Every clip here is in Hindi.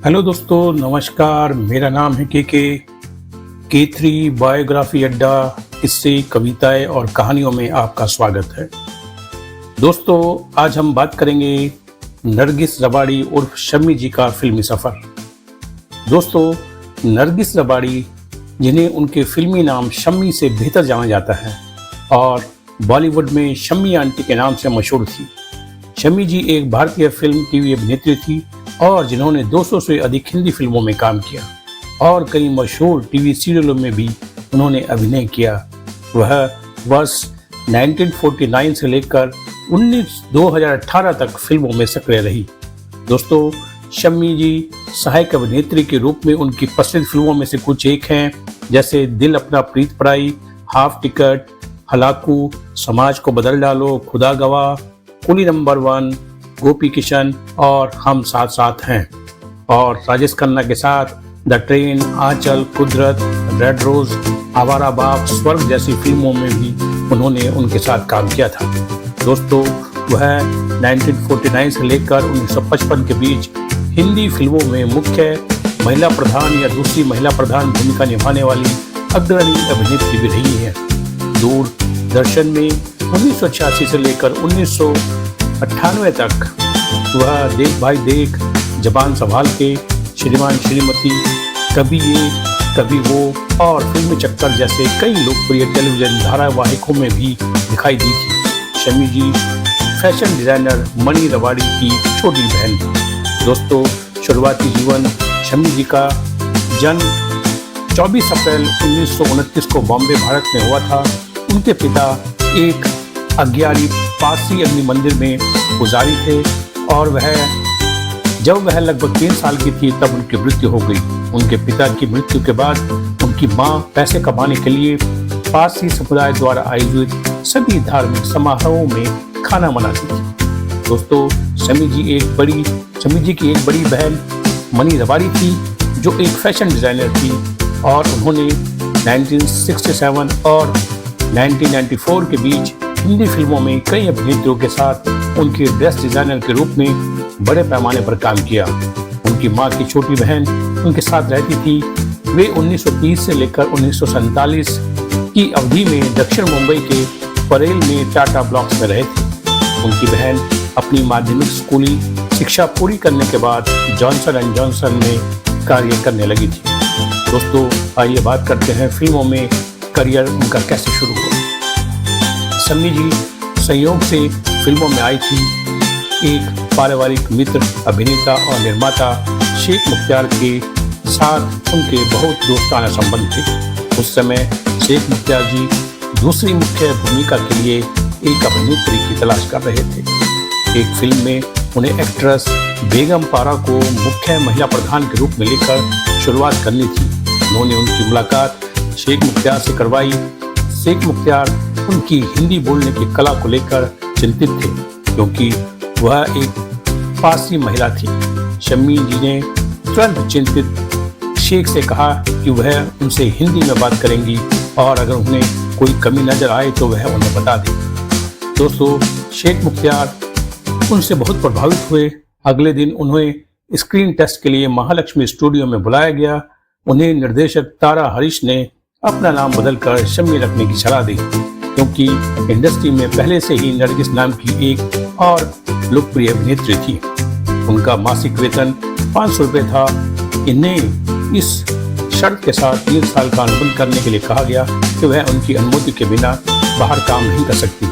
हेलो दोस्तों, नमस्कार। मेरा नाम है के3 बायोग्राफी अड्डा। किस्से, कविताएं और कहानियों में आपका स्वागत है। दोस्तों, आज हम बात करेंगे नरगिस रबाड़ी उर्फ शम्मी जी का फिल्मी सफ़र। दोस्तों, नरगिस रबाड़ी, जिन्हें उनके फिल्मी नाम शम्मी से बेहतर जाना जाता है और बॉलीवुड में शम्मी आंटी के नाम से मशहूर थी। शम्मी जी एक भारतीय फिल्म टीवी अभिनेत्री थी और जिन्होंने 200 से अधिक हिंदी फिल्मों में काम किया और कई मशहूर टीवी सीरियलों में भी उन्होंने अभिनय किया। वह वर्ष 1949 से लेकर 2018 तक फिल्मों में सक्रिय रही। दोस्तों, शम्मी जी सहायक अभिनेत्री के रूप में उनकी प्रसिद्ध फिल्मों में से कुछ एक हैं, जैसे दिल अपना प्रीत पराई, हाफ टिकट, हलाकू, समाज को बदल डालो, खुदा गवाह, कुली नंबर 1, गोपी किशन और हम साथ साथ हैं। और राजेश खन्ना के साथ द ट्रेन, आंचल, कुदरत, रेड रोज, आवारा बाप, स्वर्ग जैसी फिल्मों में भी उन्होंने उनके साथ काम किया था। दोस्तों, वह 1949 से लेकर 1955 के बीच हिंदी फिल्मों में मुख्य महिला प्रधान या दूसरी महिला प्रधान भूमिका निभाने वाली अग्रणी अभिनेत्री भी रही हैं। दूरदर्शन में 1986 से लेकर 1998 तक वह देख भाई देख, जबान संभाल के, श्रीमान श्रीमती, कभी ये कभी वो और फिल्मी चक्कर जैसे कई लोकप्रिय टेलीविजन धारावाहिकों में भी दिखाई दी थी। शम्मी जी फैशन डिजाइनर मणि रबाड़ी की छोटी बहन थी। दोस्तों, शुरुआती जीवन शम्मी जी का जन्म 24 अप्रैल 1929 को बॉम्बे, भारत में हुआ था। उनके पिता एक अज्ञानी पारसी अग्नि मंदिर में पुजारी थे और जब वह लगभग 3 साल की थी तब उनकी मृत्यु हो गई। उनके पिता की मृत्यु के बाद उनकी मां पैसे कमाने के लिए पारसी समुदाय द्वारा आयोजित सभी धार्मिक समारोहों में खाना बनाती थी। दोस्तों, शम्मी जी की एक बड़ी बहन मणि रबाड़ी थी, जो एक फैशन डिजाइनर थी और उन्होंने 1967 और 1994 के बीच हिंदी फिल्मों में कई अभिनेत्रियों के साथ उनके ड्रेस डिजाइनर के रूप में बड़े पैमाने पर काम किया। उनकी मां की छोटी बहन उनके साथ रहती थी। वे 1930 से लेकर 1947 की अवधि में दक्षिण मुंबई के परेल में टाटा ब्लॉक्स में रहे थे। उनकी बहन अपनी माध्यमिक स्कूली शिक्षा पूरी करने के बाद जॉनसन एंड जॉनसन में कार्य करने लगी थी। दोस्तों, आइए बात करते हैं फिल्मों में करियर उनका कैसे शुरू हुआ। शम्मी जी संयोग से फिल्मों में आई थी। एक पारिवारिक मित्र, अभिनेता और निर्माता शेख मुख्तार के साथ उनके बहुत दोस्ताना संबंध थे। उस समय शेख मुख्तार जी दूसरी मुख्य भूमिका के लिए एक अभिनेत्री की तलाश कर रहे थे। एक फिल्म में उन्हें एक्ट्रेस बेगम पारा को मुख्य महिला प्रधान के रूप में लेकर शुरुआत करनी थी। उन्होंने उनकी मुलाकात शेख मुख्तार से करवाई। शेख मुख्तार उनकी हिंदी बोलने की कला को लेकर चिंतित थे, क्योंकि वह एक पारसी महिला थी। शम्मी जी ने तुरंत चिंतित शेख से कहा कि वह उनसे हिंदी में बात करेंगी और अगर उन्हें कोई कमी नजर आए तो वह उन्हें बता दें। दोस्तों, शेख मुख्तार उनसे बहुत प्रभावित हुए। अगले दिन उन्हें स्क्रीन टेस्ट के लिए महालक्ष्मी स्टूडियो में बुलाया गया। उन्हें निर्देशक तारा हरीश ने अपना नाम बदलकर शम्मी रखने की सलाह दी, क्योंकि इंडस्ट्री में पहले से ही नरगिस नाम की एक और लोकप्रिय अभिनेत्री थी। उनका मासिक वेतन 500 रुपये था। इन्हें इस शर्त के साथ 3 साल का अनुबंध करने के लिए कहा गया कि वह उनकी अनुमति के बिना बाहर काम नहीं कर सकती।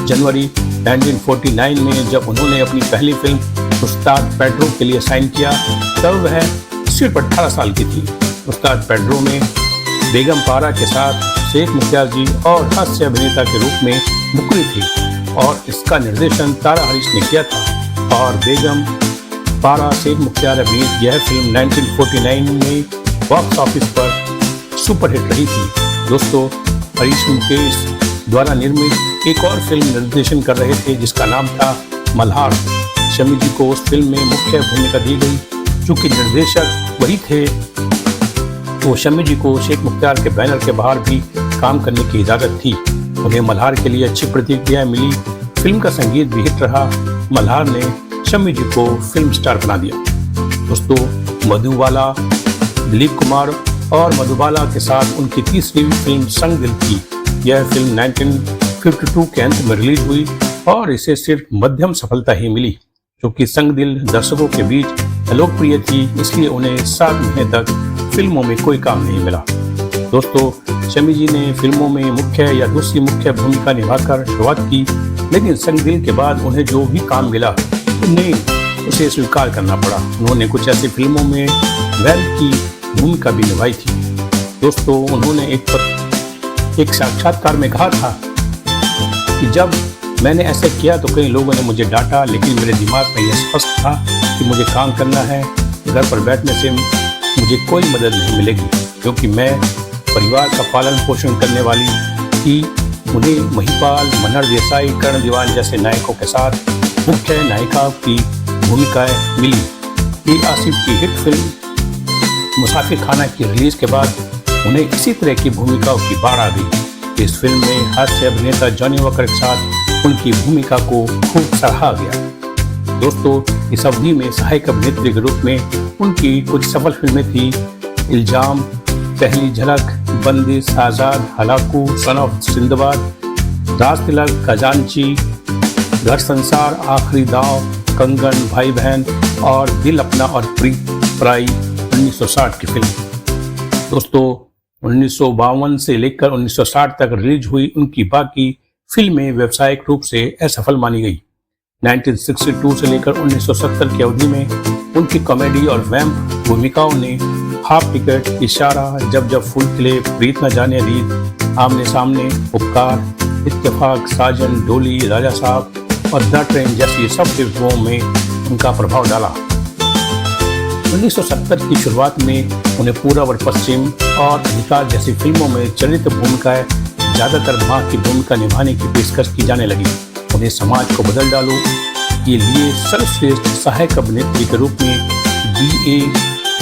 जनवरी 1949 में जब उन्होंने अपनी पहली फिल्म उस्ताद पेड्रो के लिए साइन किया, तब वह सिर्फ 18 साल की थी। उस्ताद पेड्रो में बेगम पारा के साथ शेख मुख्तार जी और हास्य अभिनेता के रूप में मुकरी थी और इसका निर्देशन तारा हरीश ने किया था। और बेगम पारा शेख मुख्तार अभिनीत यह फिल्म 1949 में बॉक्स ऑफिस पर सुपरहिट रही थी। दोस्तों, हरीश मुकेश द्वारा निर्मित एक और फिल्म निर्देशन कर रहे थे जिसका नाम था मल्हार। शम्मी जी को उस फिल्म में मुख्य भूमिका दी गई। चूंकि निर्देशक वही थे, तो शम्मी जी को शेख मुख्तार के बैनर के बाहर भी काम करने की इजाज़त थी। उन्हें मल्हार के लिए अच्छी प्रतिक्रिया मिली। फिल्म का संगीत भी हिट रहा। मल्हार ने शम्मी जी को फिल्म स्टार बना दिया। दोस्तों, मधुबाला, दिलीप कुमार और मधुबाला के साथ उनकी तीसरी फिल्म संग दिल थी। यह फिल्म 1952 के अंत में रिलीज हुई और इसे सिर्फ मध्यम सफलता ही मिली, क्योंकि संग दिल दर्शकों के बीच लोकप्रिय थी, इसलिए उन्हें 7 महीने तक फिल्मों में कोई काम नहीं मिला। दोस्तों, शमी जी ने फिल्मों में मुख्य या दूसरी मुख्य भूमिका निभाकर शुरुआत की, लेकिन संग दिल के बाद उन्हें जो भी काम मिला उन्हें उसे स्वीकार करना पड़ा। उन्होंने कुछ ऐसी फिल्मों में वैल की भूमिका भी निभाई थी। दोस्तों, उन्होंने एक साक्षात्कार में कहा था कि जब मैंने ऐसा किया तो कई लोगों ने मुझे डांटा, लेकिन मेरे दिमाग में यह स्पष्ट था कि मुझे काम करना है। घर पर बैठने से मुझे कोई मदद नहीं मिलेगी, क्योंकि मैं परिवार का पालन पोषण करने वाली थी। उन्हें महिपाल, मनहर देसाई, कर्ण दीवान जैसे नायकों के साथ मुख्य नायिका की भूमिकाएं मिली। ये आसिफ की हिट फिल्म मुसाफिर खाना की रिलीज के बाद उन्हें इसी तरह की भूमिकाओं की बाढ़ आ गई। इस फिल्म में हास्य अभिनेता जॉनी वॉकर के साथ उनकी भूमिका को खूब सराहा गया। दोस्तों, इस अवधि में सहायक अभिनेत्री के रूप में उनकी कुछ सफल फिल्में थी: इल्जाम, पहली झलक, बंदिश, आजाद, Hulagu, son of Sinbad, Raj Tilak, खजांची, घर संसार, आखिरी दांव, कंगन, भाई बहन और दिल अपना और प्रीत पराई 1960 की फिल्म। दोस्तों, 1952 से लेकर 1960 तक रिलीज हुई उनकी बाकी फिल्में व्यावसायिक रूप से असफल मानी गई। 1962 से लेकर 1970 की अवधि में उनकी कॉमेडी और वैम्प भूमिकाओं ने हाफ टिकट, इशारा, जब जब फूल खिले, प्रीत न जाने रीत, आमने सामने, उपकार, इत्तेफाक, साजन, डोली, राजा साहब और द ट्रेन जैसी सब फिल्मों में उनका प्रभाव डाला। 1970 की शुरुआत में उन्हें पूरब और पश्चिम और अधिकार जैसी फिल्मों में चरित्र भूमिकाएं, ज्यादातर मां की भूमिका निभाने की पेशकश की जाने लगी। उन्हें समाज को बदल डालो के लिए सर्वश्रेष्ठ सहायक अभिनेत्री के रूप में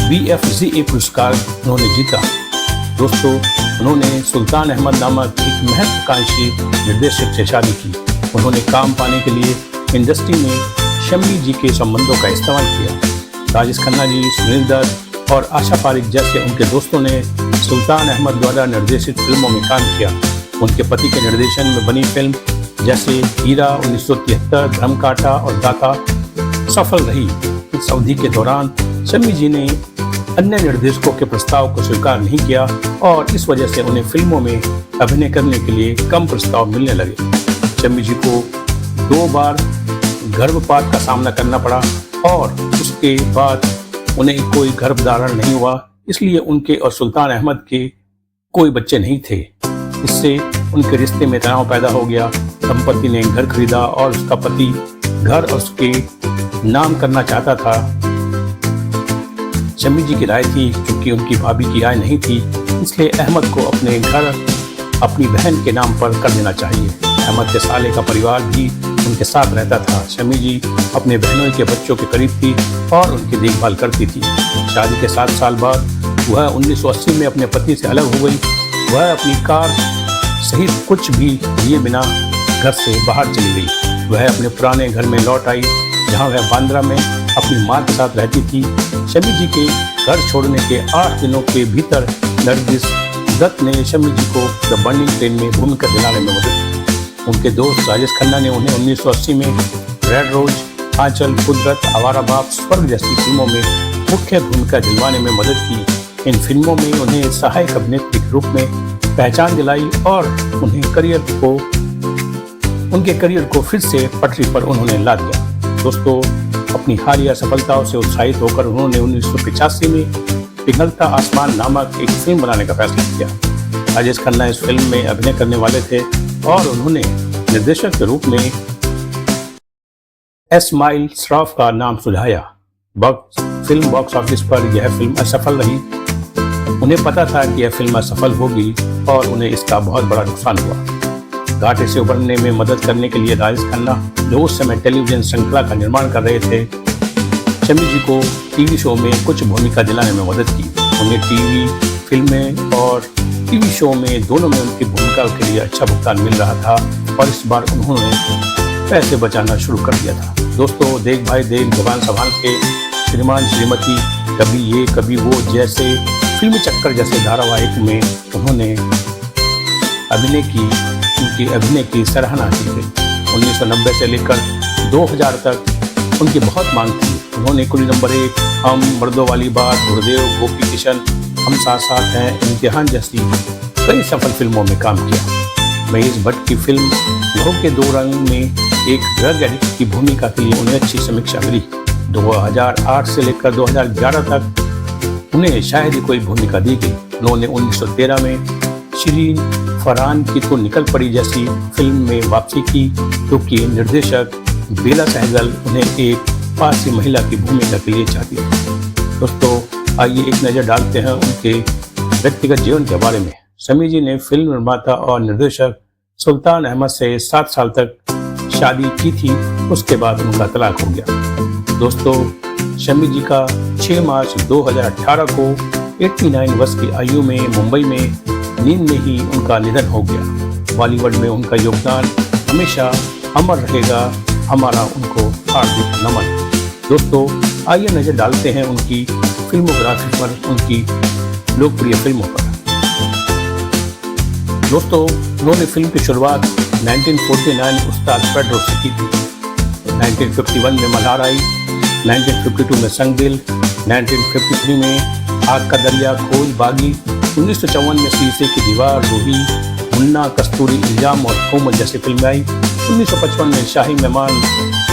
BFGA पुरस्कार उन्होंने जीता। दोस्तों, उन्होंने सुल्तान अहमद नामक एक महत्वाकांक्षी निर्देशक से शादी की। उन्होंने काम पाने के लिए इंडस्ट्री में शम्मी जी के संबंधों का इस्तेमाल किया। राजेश खन्ना जी, सुनील दत्त और आशा पारिक जैसे उनके दोस्तों ने सुल्तान अहमद द्वारा निर्देशित फिल्मों में काम किया। उनके पति के निर्देशन में बनी फिल्म जैसे हीरा 1973, धर्मकांटा और दाता सफल रही। इस अवधि के दौरान शम्मी जी ने अन्य निर्देशकों के प्रस्ताव को स्वीकार नहीं किया और इस वजह से उन्हें फिल्मों में अभिनय करने के लिए कम प्रस्ताव मिलने लगे। शम्मी जी को 2 बार गर्भपात का सामना करना पड़ा और उसके बाद उन्हें कोई गर्भधारण नहीं हुआ, इसलिए उनके और सुल्तान अहमद के कोई बच्चे नहीं थे। इससे उनके रिश्ते में तनाव पैदा हो गया। दंपति ने घर खरीदा और उसका पति घर और उसके नाम करना चाहता था। शम्मी जी की राय थी, क्योंकि उनकी भाभी की आय नहीं थी, इसलिए अहमद को अपने घर अपनी बहन के नाम पर कर देना चाहिए। अहमद के साले का परिवार भी उनके साथ रहता था। शम्मी जी अपने बहनों के बच्चों के करीब थी और उनकी देखभाल करती थी। शादी के 7 साल बाद वह 1980 में अपने पति से अलग हो गई। वह अपनी कार सहित कुछ भी लिए बिना घर से बाहर चली गई। वह अपने पुराने घर में लौट आई, जहां वह बांद्रा में अपनी मां के साथ रहती थी। शम्मी जी के घर छोड़ने के 8 दिनों के भीतर नरगिस दत्त ने शम्मी जी को द बर्निंग ट्रेन में भूमिका दिलाने में मदद की। उनके दोस्त राजेश खन्ना ने उन्हें 1980 में रेड रोज, आंचल, कुदरत, आवारा बाप, स्वर्ग जैसी फिल्मों में मुख्य भूमिका दिलवाने में मदद की। इन फिल्मों में उन्हें सहायक अभिनेत्री के रूप में पहचान दिलाई और उनके करियर को फिर से पटरी पर उन्होंने ला दिया। दोस्तों, अपनी हालिया सफलताओं से उत्साहित होकर उन्होंने 1985 में पिघलता आसमान नामक एक फिल्म बनाने का फैसला किया। राजेश खन्ना इस फिल्म में अभिनय करने वाले थे और उन्होंने निर्देशक के रूप में इस्माइल श्रॉफ का नाम सुझाया। फिल्म बॉक्स ऑफिस पर यह फिल्म असफल रही। उन्हें पता था कि यह फिल्म असफल होगी और उन्हें इसका बहुत बड़ा नुकसान हुआ। घाटे से उबरने में मदद करने के लिए राजेश खन्ना, जो उस समय टेलीविजन श्रृंखला का निर्माण कर रहे थे, शम्मी जी को टीवी शो में कुछ भूमिका दिलाने में मदद की। उन्हें टीवी, फिल्में और टीवी शो में दोनों में उनकी भूमिका के लिए अच्छा भुगतान मिल रहा था और इस बार उन्होंने पैसे बचाना शुरू कर दिया था। दोस्तों, देख भाई देख, जवान संभाल के, श्रीमान श्रीमती, कभी ये कभी वो जैसे फिल्मी चक्कर जैसे धारावाहिक में उन्होंने उनकी अभिनय की सराहना की गई। 1990 से लेकर 2000 तक उनकी बहुत मांग थी। उन्होंने कुली नंबर 1, हम, मर्दों वाली बात, गुरुदेव, गोपी किशन, हम साथ साथ हैं, इम्तिहान जैसी कई सफल फिल्मों में काम किया। महेश भट्ट की फिल्म लहू के दो रंग में एक ड्रग एडिक्ट की भूमिका के लिए उन्हें अच्छी समीक्षा मिली। 2008 से लेकर 2011 तक उन्हें शायद ही कोई भूमिका दी गई। उन्होंने 1913 में शिरीन फरहान की तो निकल पड़ी जैसी फिल्म में वापसी की, क्योंकि निर्देशक बेला सहगल उन्हें एक पारसी महिला की भूमिका के लिए चाहती थी। दोस्तों, आइए एक नज़र डालते हैं उनके व्यक्तिगत जीवन के बारे में। शमी जी ने फिल्म निर्माता और निर्देशक सुल्तान अहमद से 7 साल तक शादी की थी। उसके बाद उनका तलाक हो गया। दोस्तों, शमी जी का 6 मार्च 2018 को 89 वर्ष की आयु में मुंबई में नींद में ही उनका निधन हो गया। बॉलीवुड में उनका योगदान हमेशा अमर रहेगा। हमारा उनको हार्दिक नमन। दोस्तों, आइए नजर डालते हैं उनकी फिल्मोग्राफी पर, उनकी लोकप्रिय फिल्मों पर। दोस्तों, उन्होंने फिल्म की शुरुआत 1949 उस्ताद पेड्रो से की थी। 1951 में मल्हार आई, 1952 में संगदिल, 1953 में आग का दरिया, खोज, बागी, 1954 में शीशे की दीवार, रूही, मुन्ना, कस्तूरी, इल्जाम और कोमल जैसी फिल्में आई। 1955 में शाही मेहमान,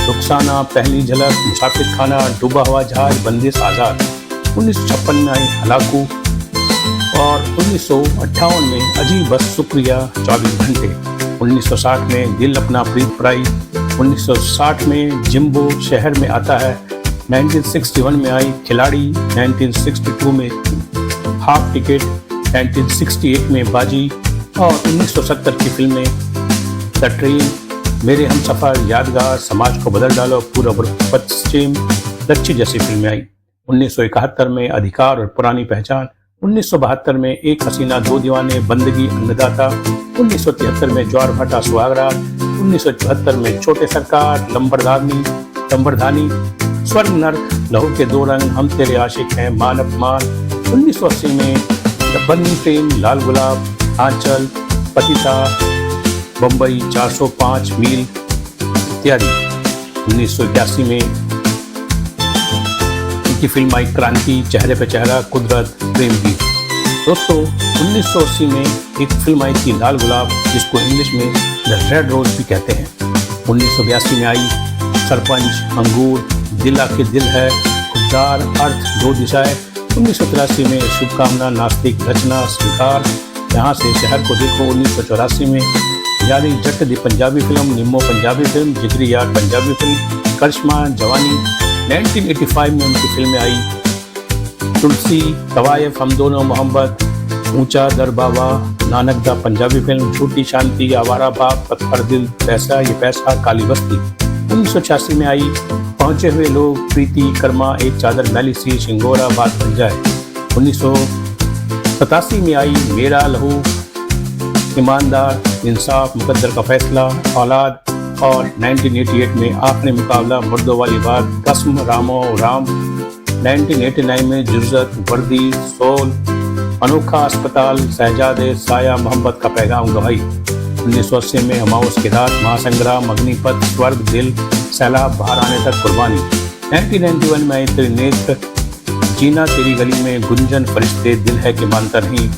रुखसाना, पहली झलक, मुसाफिर खाना, डूबा हुआ जहाज, बंदिश, आज़ाद। 1956 में आई हलाकू और 1958 में अजीब बस, शुक्रिया, 24 घंटे। 1960 में दिल अपना प्रीत पराई, 1960 में जिम्बो शहर में आता है, 1961 में आई खिलाड़ी, 1962 में हाफ टिकट, 1968 में बाजी और 1970 की फिल्में द ट्रेन, मेरे हमसफर, यादगार, समाज को बदल डालो, पूर्व पश्चिम, दक्षिण जैसी फिल्में आई। 1971 में अधिकार और पुरानी पहचान, 1972 में एक हसीना दो दीवाने, बंदगी, अन्नदाता, 1973 में ज्वार भाटा, सुहागरात, 1974 में छोटे सरकार, लंबरदानी, स्वर्ग नर्क, लहू के दो रंग, हम तेरे आशिक हैं, मान अपमान, 1980 में बन्नी प्रेम, लाल गुलाब, आंचल, पतिता, बम्बई, 405 मील इत्यादि। 1981 में उनकी फिल्म आई क्रांति, चेहरे पे चेहरा, कुदरत, प्रेम गीत। दोस्तों, 1980 में एक फिल्म आई थी लाल गुलाब, जिसको इंग्लिश में द रेड रोज भी कहते हैं। 1982 में आई सरपंच, अंगूर, दिल आके दिल है, खुददार, अर्थ, दो दिशाएं। 1983 में शुभकामना, नास्तिक, रचना, स्वीकार, यहाँ से शहर को देखो। 1984 में यारी जट दी पंजाबी फिल्म, निम्मो पंजाबी फिल्म, जिगरी यार पंजाबी फिल्म, करिश्मा, जवानी। 1985 में उनकी फिल्में आई तुलसी, तवायफ, हम दोनों, मोहब्बत, ऊंचा दर बाबा, नानक दा पंजाबी फिल्म, झूठी शांति, आवारा बाप, पत्थर दिल, पैसा ये पैसा, काली बस्ती। 1986 में आई पहुंचे हुए लोग, प्रीति, कर्मा, एक चादर मैली सी, शिंगोरा, बात बन जाए। 1987 में आई मेरा लहू, ईमानदार, इंसाफ, मुकद्दर का फैसला, औलाद। और 1988 में आखिरी मुकाबला, मर्दों वाली बात, कसम, रामो राम। 1989 में जुर्रत, वर्दी, सोल, अनोखा, अस्पताल, शहजादे, साया, मोहब्बत का पैगाम, गवाही। 1980 में अमावस की रात, महासंग्राम, अग्निपथ, स्वर्ग, दिल, सैलाब, बाहर आने तक, कुर्बानी। 1991 में आई तेरे नेत्र, जीना तेरी गली में, गुंजन, फरिश्ते, दिल है कि मानता नहीं।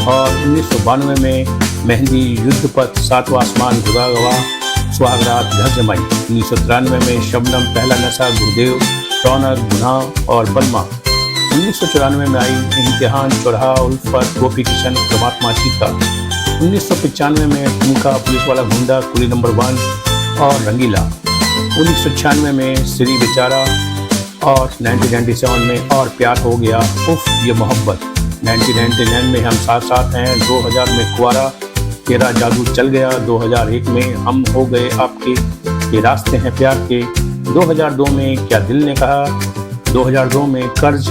और 1992 में मेहंदी, युद्धपथ, सातवां आसमान, खुदा गवाह, सुहागरात, घर जमाई। 1993 में शबनम, पहला नशा, गुरुदेव, रौनक, गुनाह और बलमा। 1994 में आई इम्तिहान, चौराहा, उल्फत, गोपी किशन, परमात्मा, चीता। 1995 में ठुमका, पुलिस वाला गुंडा, कुली नंबर 1 और रंगीला। 1996 में श्री बेचारा और 1997 में और प्यार हो गया, उफ ये मोहब्बत। 1999 में हम साथ साथ हैं, 2000 में कुआरा, तेरा जादू चल गया, 2001 में हम हो गए आपके, ये रास्ते हैं प्यार के, 2002 में क्या दिल ने कहा, 2002 में कर्ज,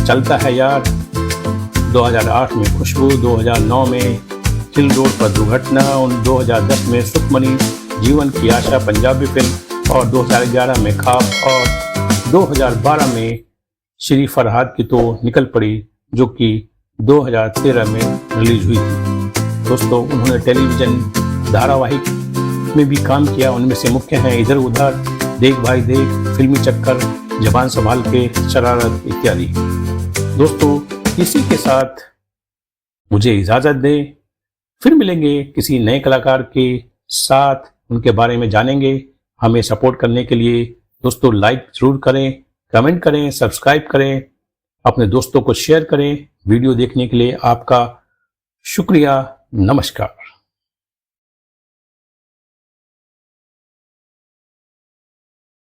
चलता है यार, 2008 में खुशबू, 2009 में हिल रोड पर दुर्घटना, और 2010 में सुखमनी, जीवन की आशा पंजाबी फिल्म, और 2011 में खाब, और 2012 में श्री फरहाद की तो निकल पड़ी, जो कि 2013 में रिलीज हुई थी। दोस्तों, उन्होंने टेलीविजन धारावाहिक में भी काम किया। उनमें से मुख्य हैं इधर उधर, देख भाई देख, फिल्मी चक्कर, जबान संभाल के, शरारत इत्यादि। दोस्तों, इसी के साथ मुझे इजाजत दें। फिर मिलेंगे किसी नए कलाकार के साथ, उनके बारे में जानेंगे। हमें सपोर्ट करने के लिए दोस्तों लाइक जरूर करें, कमेंट करें, सब्सक्राइब करें, अपने दोस्तों को शेयर करें। वीडियो देखने के लिए आपका शुक्रिया। नमस्कार।